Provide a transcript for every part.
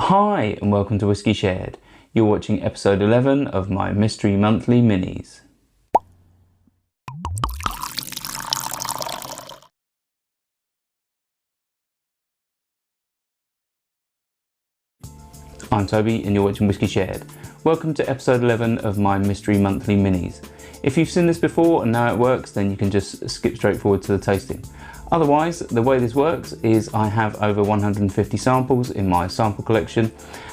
Hi and welcome to Whisky Shared. You're watching episode 11 of my Mystery Monthly Minis. I'm Toby and you're watching Whisky Shared. Welcome to episode 11 of my Mystery Monthly Minis. If you've seen this before and know it works, then you can just skip straight forward to the tasting. Otherwise, the way this works is I have over 150 samples in my sample collection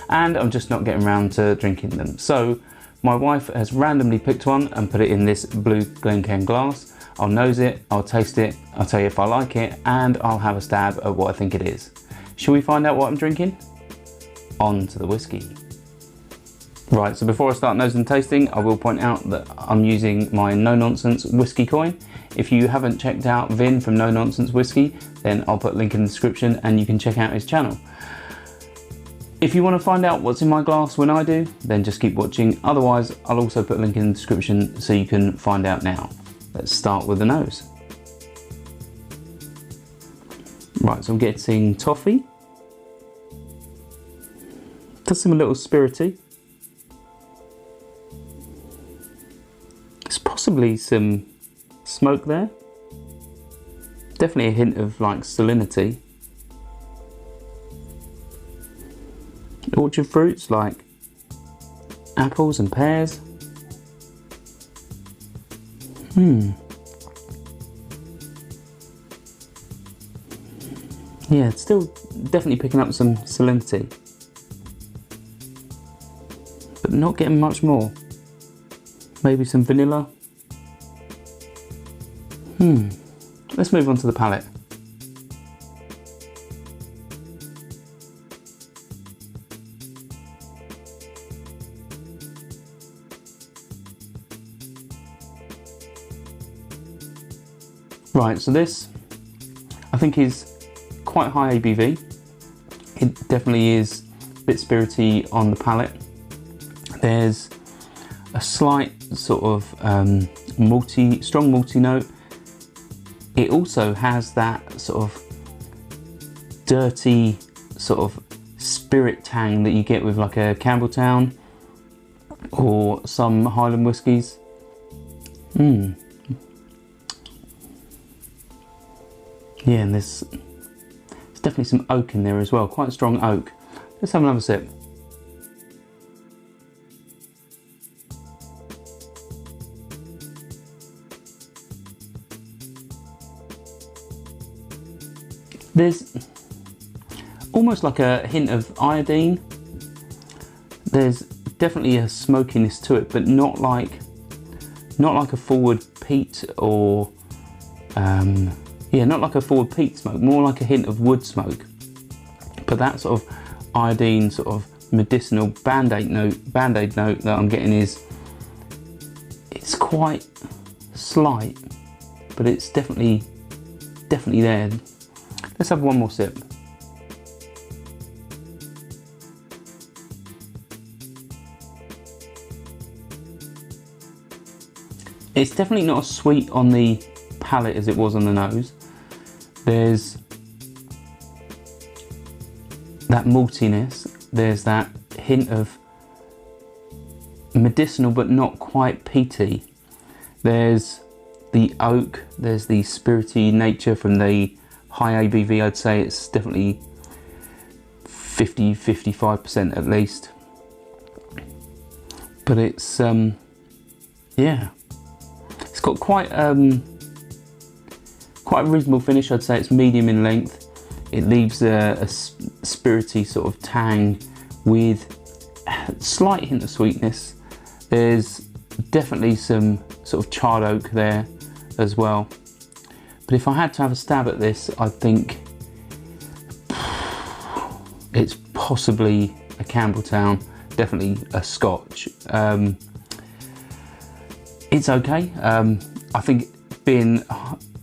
and I'm just not getting around to drinking them. So my wife has randomly picked one and put it in this blue Glencairn glass. I'll nose it, I'll taste it, I'll tell you if I like it, and I'll have a stab at what I think it is. Shall we find out what I'm drinking? On to the whiskey. Right, so before I start nosing and tasting, I will point out that I'm using my No Nonsense whiskey coin. If you haven't checked out Vin from No Nonsense Whiskey, then I'll put a link in the description and you can check out his channel. If you want to find out what's in my glass when I do, then just keep watching. Otherwise, I'll also put a link in the description so you can find out now. Let's start with the nose. Right, so I'm getting toffee. Does seem a little spirity. There's possibly some smoke there. Definitely a hint of like salinity. Orchard fruits like apples and pears. Yeah, it's still definitely picking up some salinity, but not getting much more. Maybe some vanilla. Let's move on to the palate. Right, so this I think is quite high ABV. It definitely is a bit spirity on the palate. There's a slight sort of strong malty note. It also has that sort of dirty sort of spirit tang that you get with like a Campbelltown or some Highland whiskies. Yeah, and there's definitely some oak in there as well, quite strong oak. Let's have another sip. There's almost like a hint of iodine. There's definitely a smokiness to it, but not like a forward peat or not like a forward peat smoke, more like a hint of wood smoke. But that sort of iodine, sort of medicinal band-aid note that I'm getting it's quite slight, but it's definitely there. Let's have one more sip. It's definitely not as sweet on the palate as it was on the nose. There's that maltiness, there's that hint of medicinal but not quite peaty. There's the oak, there's the spirity nature from the high ABV. I'd say it's definitely 50-55% at least. But it's it's got quite a reasonable finish. I'd say it's medium in length. It leaves a spirity sort of tang with a slight hint of sweetness. There's definitely some sort of charred oak there as well. But if I had to have a stab at this, I think it's possibly a Campbelltown, definitely a Scotch. It's okay. I think being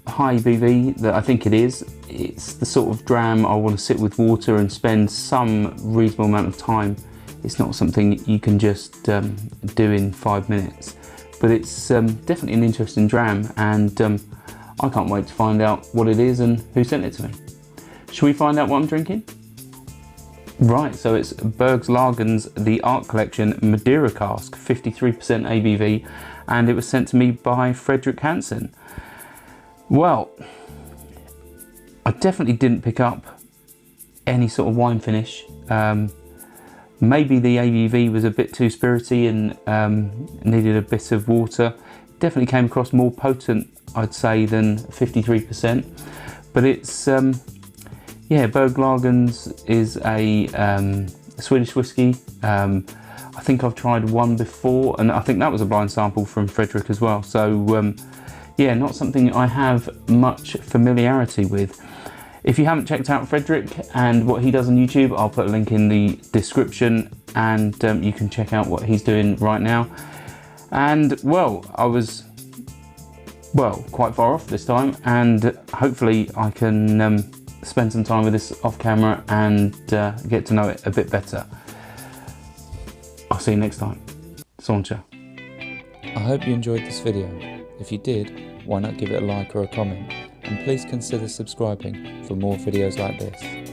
high ABV that I think it is, it's the sort of dram I want to sit with water and spend some reasonable amount of time. It's not something you can just do in 5 minutes, but it's definitely an interesting dram, and I can't wait to find out what it is and who sent it to me. Shall we find out what I'm drinking? Right, so it's Bergslagens the Art Collection Madeira Cask, 53% ABV, and it was sent to me by Fredrik Hansson. Well, I definitely didn't pick up any sort of wine finish. Maybe the ABV was a bit too spirity and needed a bit of water. Definitely came across more potent, I'd say, than 53%. But it's, yeah, Bergslagens is a Swedish whiskey. I think I've tried one before, and I think that was a blind sample from Fredrik as well. So, yeah, not something I have much familiarity with. If you haven't checked out Fredrik and what he does on YouTube, I'll put a link in the description, and you can check out what he's doing right now. And well, I was, well, quite far off this time, and hopefully I can spend some time with this off camera and get to know it a bit better. I'll see you next time. Sauncha. I hope you enjoyed this video. If you did, why not give it a like or a comment, and please consider subscribing for more videos like this.